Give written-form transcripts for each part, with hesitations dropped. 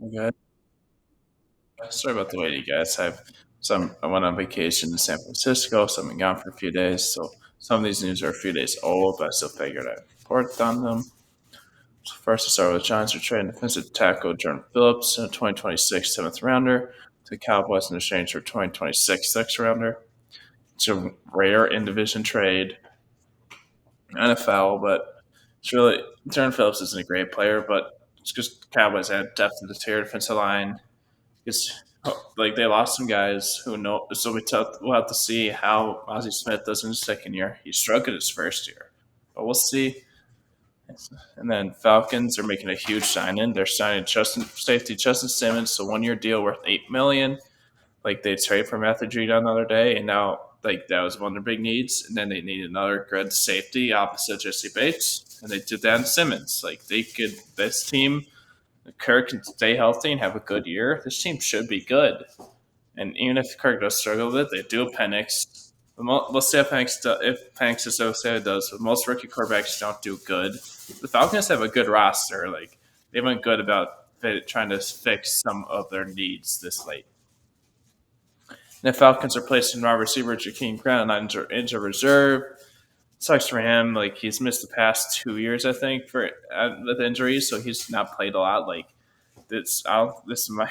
Okay. Sorry about the wait, you guys. I went on vacation to San Francisco, so I've been gone for a few days. So some of these news are a few days old, but I still figured I'd report on them. So first, to start with, the Giants are trading defensive tackle Jordan Phillips, a 2026 seventh rounder, to the Cowboys in exchange for 2026 sixth rounder. It's a rare in division trade, NFL, but it's really Jordan Phillips isn't a great player, but it's just Cowboys had depth in the tier defensive line. Because like they lost some guys who know, so we'll have to see how Ozzie Smith does in his second year. He struggled his first year, but we'll see. And then Falcons are making a huge sign in. They're signing safety Justin Simmons, so 1 year deal worth $8 million. Like they trade for Matthew Judon the other day, and now like that was one of their big needs. And then they need another good safety opposite Jesse Bates, and they did that in Simmons. Like they could this team. Kirk can stay healthy and have a good year. This team should be good. And even if Kirk does struggle with it, they do have Penix. We'll see if Penix is so say it does. But most rookie quarterbacks don't do good. The Falcons have a good roster. Like they've been good about trying to fix some of their needs this late. And the Falcons are placing wide receiver Jakeem Grant on injured reserve. Sucks for him. Like he's missed the past 2 years, I think, for with injuries, so he's not played a lot. Like he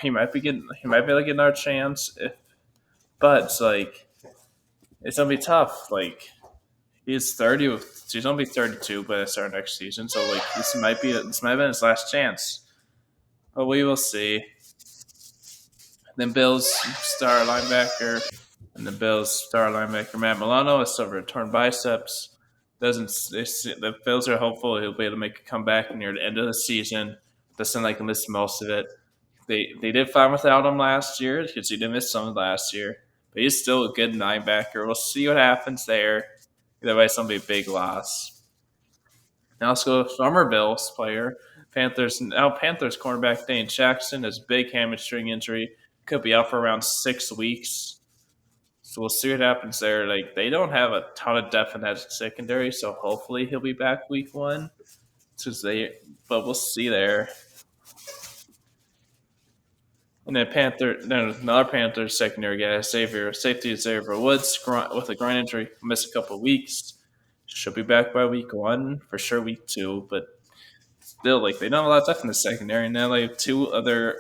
might be like another chance if, but it's like it's gonna be tough. Like he's gonna be 32 by the start of next season, so like this might have been his last chance, but we will see. Then Bills star linebacker Matt Milano has suffered torn biceps. Doesn't the Bills are hopeful he'll be able to make a comeback near the end of the season. Doesn't like he missed most of it. They did fine without him last year because he did miss some last year, but he's still a good linebacker. We'll see what happens there. Either way, it's gonna be a big loss. Now let's go to former Bills player. Panthers cornerback Dane Jackson has a big hamstring injury. Could be out for around 6 weeks. So we'll see what happens there. Like they don't have a ton of depth in that secondary, so hopefully he'll be back week one. But we'll see there. And then another Panthers secondary guy, safety Xavier Woods with a groin injury, missed a couple of weeks. Should be back by week one for sure, week two. But still, like they don't have a lot of depth in the secondary, and now they have two other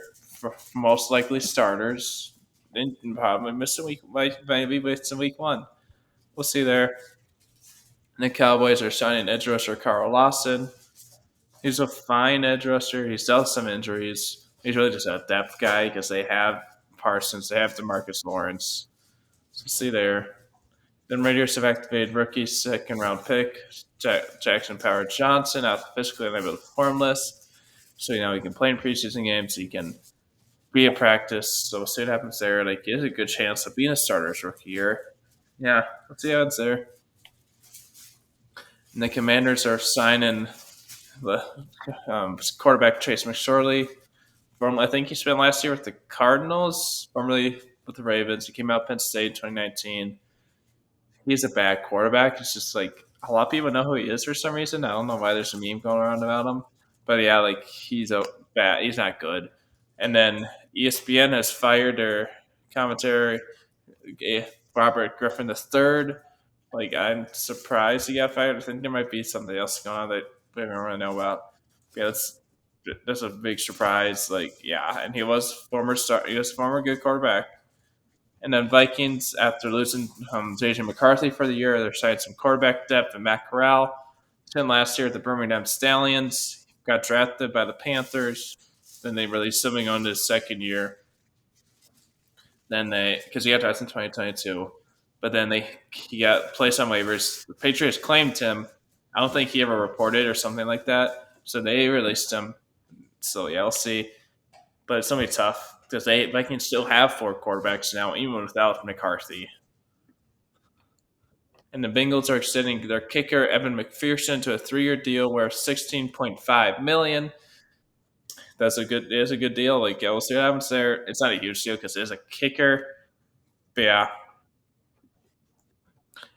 most likely starters. And probably missing maybe missing week one. We'll see there. And the Cowboys are signing edge rusher Carl Lawson. He's a fine edge rusher. He's dealt some injuries. He's really just a depth guy because they have Parsons, they have Demarcus Lawrence. So see there. Then Raiders have activated rookie second round pick Jackson Power Johnson out physically unable to perform list. So he can play in preseason games. He can be a practice. So we'll see what happens there. Like he has a good chance of being a starter's rookie year. Yeah, let's see how it's there. And the Commanders are signing the quarterback Chase McSorley. I think he spent last year with the Cardinals, formerly with the Ravens. He came out Penn State in 2019. He's a bad quarterback. It's just like a lot of people know who he is for some reason. I don't know why there's a meme going around about him, but yeah, like he's a bad. He's not good. And then ESPN has fired their commentary, Robert Griffin III. Like I'm surprised he got fired. I think there might be something else going on that we don't really know about. Yeah, that's a big surprise. Like yeah, and he was former star. He was former good quarterback. And then Vikings, after losing JJ McCarthy for the year, they're citing some quarterback depth and Matt Corral. Then last year, the Birmingham Stallions got drafted by the Panthers. Then they released him on his second year. Then because he got drafted in 2022, but then he got placed on waivers. The Patriots claimed him. I don't think he ever reported or something like that. So they released him. So yeah, we'll see. But it's gonna be tough because Vikings still have four quarterbacks now, even without McCarthy. And the Bengals are extending their kicker Evan McPherson to a 3 year deal worth $16.5 million. It is a good deal. Like yeah, we'll see what happens there. It's not a huge deal because it is a kicker. But yeah.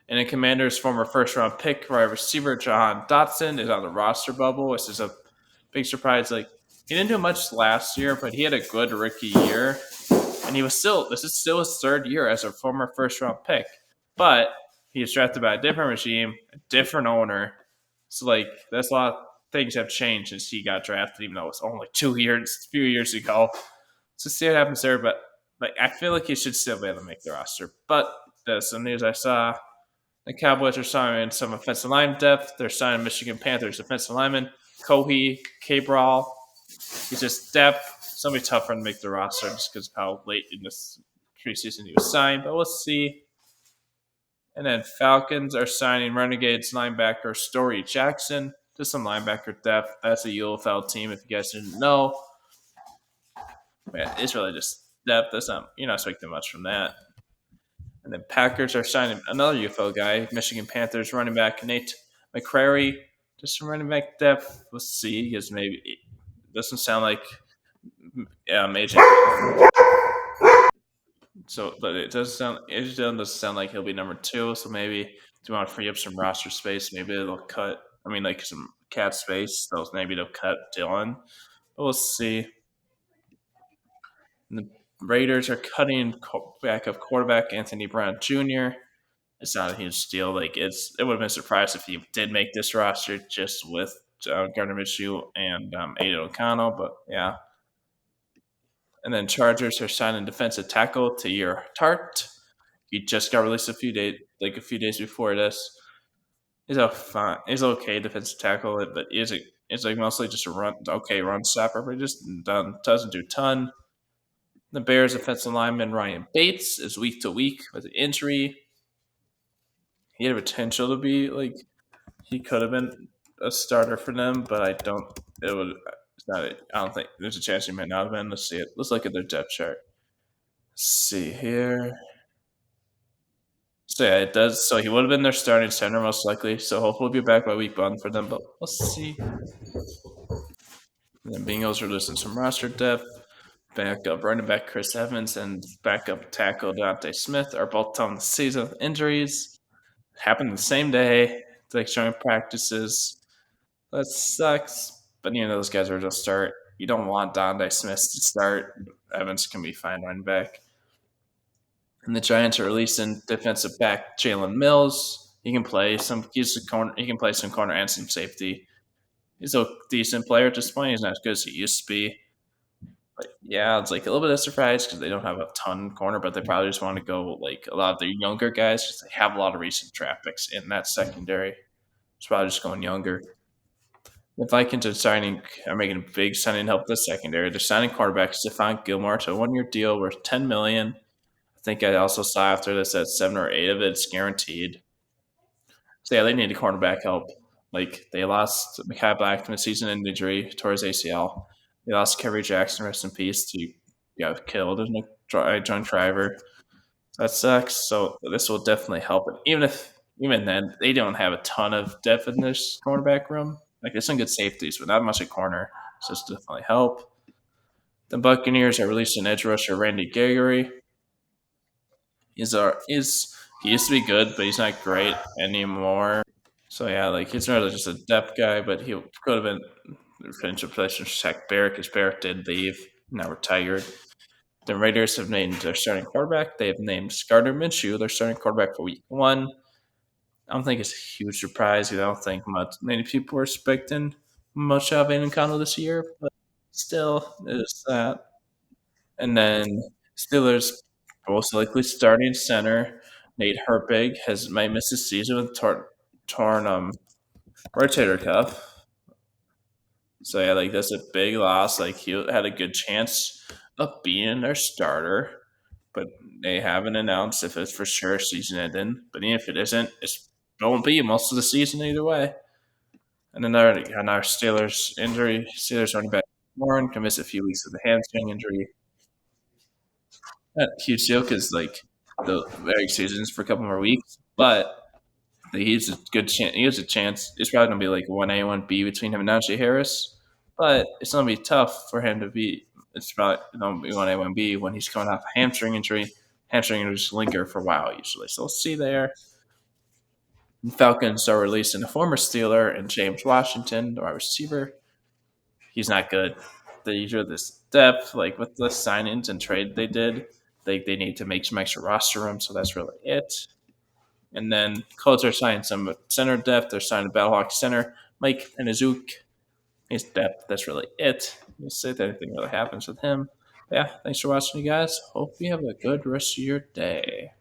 And the Commanders' former first round pick wide receiver Jahan Dotson is on the roster bubble, which is a big surprise. Like he didn't do much last year, but he had a good rookie year, and he was still this is still his third year as a former first round pick, but he was drafted by a different regime, a different owner. So like that's a lot of things have changed since he got drafted, even though it was only 2 years, a few years ago. So see what happens there, but like I feel like he should still be able to make the roster. But there's some news I saw. The Cowboys are signing some offensive line depth. They're signing Michigan Panthers defensive lineman Kohi Cabral. He's just depth. It's gonna be tough for him to make the roster just because of how late in this preseason he was signed. But we'll see. And then Falcons are signing Renegades linebacker Story Jackson. Just some linebacker depth. That's a UFL team. If you guys didn't know, it's really just depth. That's not you're not expecting much from that. And then Packers are signing another UFO guy, Michigan Panthers running back Nate McCrary. Just some running back depth. We'll see. Because maybe it doesn't sound like AJ. So, but it doesn't sound like he'll be number two. So maybe if you want to free up some roster space, maybe they'll cut. I mean, like some cap space. Those maybe they'll cut Dylan. But we'll see. And the Raiders are cutting backup quarterback Anthony Brown Jr. It's not a huge deal. Like it would have been surprised if he did make this roster just with Gardner Minshew and Aiden O'Connell, but yeah. And then Chargers are signing defensive tackle Tahir Tart. He just got released a few days before this. He's a fine, he's okay defensive tackle, but it's like mostly just a run stopper, but he just doesn't do a ton. The Bears offensive lineman Ryan Bates is week to week with an injury. He had potential to be like he could have been a starter for them, but I don't. It would. It's not. I don't think there's a chance he might not have been. Let's see it. Let's look at their depth chart. Let's see here. So yeah, it does. So he would have been their starting center most likely. So hopefully he'll be back by week one for them. But we'll see. And then Bengals are losing some roster depth. Backup running back Chris Evans and backup tackle Deontay Smith are both done the season with injuries. Happened the same day. It's like showing practices. That sucks. But those guys are just start. You don't want Deontay Smith to start. Evans can be fine running back. And the Giants are releasing defensive back Jalen Mills. He can play some. He's a corner. He can play some corner and some safety. He's a decent player at this point. He's not as good as he used to be. But yeah, it's like a little bit of surprise because they don't have a ton corner, but they probably just want to go like a lot of the younger guys because they have a lot of recent draft picks in that secondary. It's probably just going younger. The Vikings are making a big signing to help the secondary. They're signing quarterback Stephon Gilmore to a 1 year deal worth $10 million. I think I also saw after this that 7 or 8 of it's guaranteed. So yeah, they need a cornerback help. Like they lost Mekhi Blackman season in injury, tore his ACL. They lost Kerry Jackson, rest in peace, to got killed in a drunk driver. That sucks. So this will definitely help. Even then, they don't have a ton of depth in this cornerback room. Like there's some good safeties, but not much at corner. So this definitely help. The Buccaneers are releasing edge rusher Randy Gregory. He used to be good, but he's not great anymore. So yeah, like he's really just a depth guy, but he could have been potential replacement for Shaq Barrett because Barrett did leave, now retired. The Raiders have named their starting quarterback. They have named Gardner Minshew their starting quarterback for week one. I don't think it's a huge surprise. I don't think many people were expecting much out of Aiden O'Connell this year, but still, there's that. And then Steelers most likely starting center Nate Herbig might miss the season with torn rotator cuff. So yeah, like that's a big loss. Like he had a good chance of being their starter, but they haven't announced if it's for sure season ending. But even if it isn't, it won't be most of the season either way. And then our Steelers injury. Steelers running back Warren can miss a few weeks with a hamstring injury. Not a huge deal because like the very seasons for a couple more weeks, but he's a good chance. He has a chance. It's probably gonna be like 1A, 1B between him and Najee Harris, but it's gonna be tough for him to be. It's probably gonna be 1A, 1B when he's coming off a hamstring injury. Hamstring injuries linger for a while usually, so we'll see there. And Falcons are releasing a former Steeler and James Washington, the wide receiver. He's not good. the usual this depth, like with the signings and trade they did. They need to make some extra roster room, so that's really it. And then Colts are signing some center depth. They're signing a Battlehawk center, Mike Penizuk. His depth. That's really it. You say that anything really happens with him. Yeah, thanks for watching, you guys. Hope you have a good rest of your day.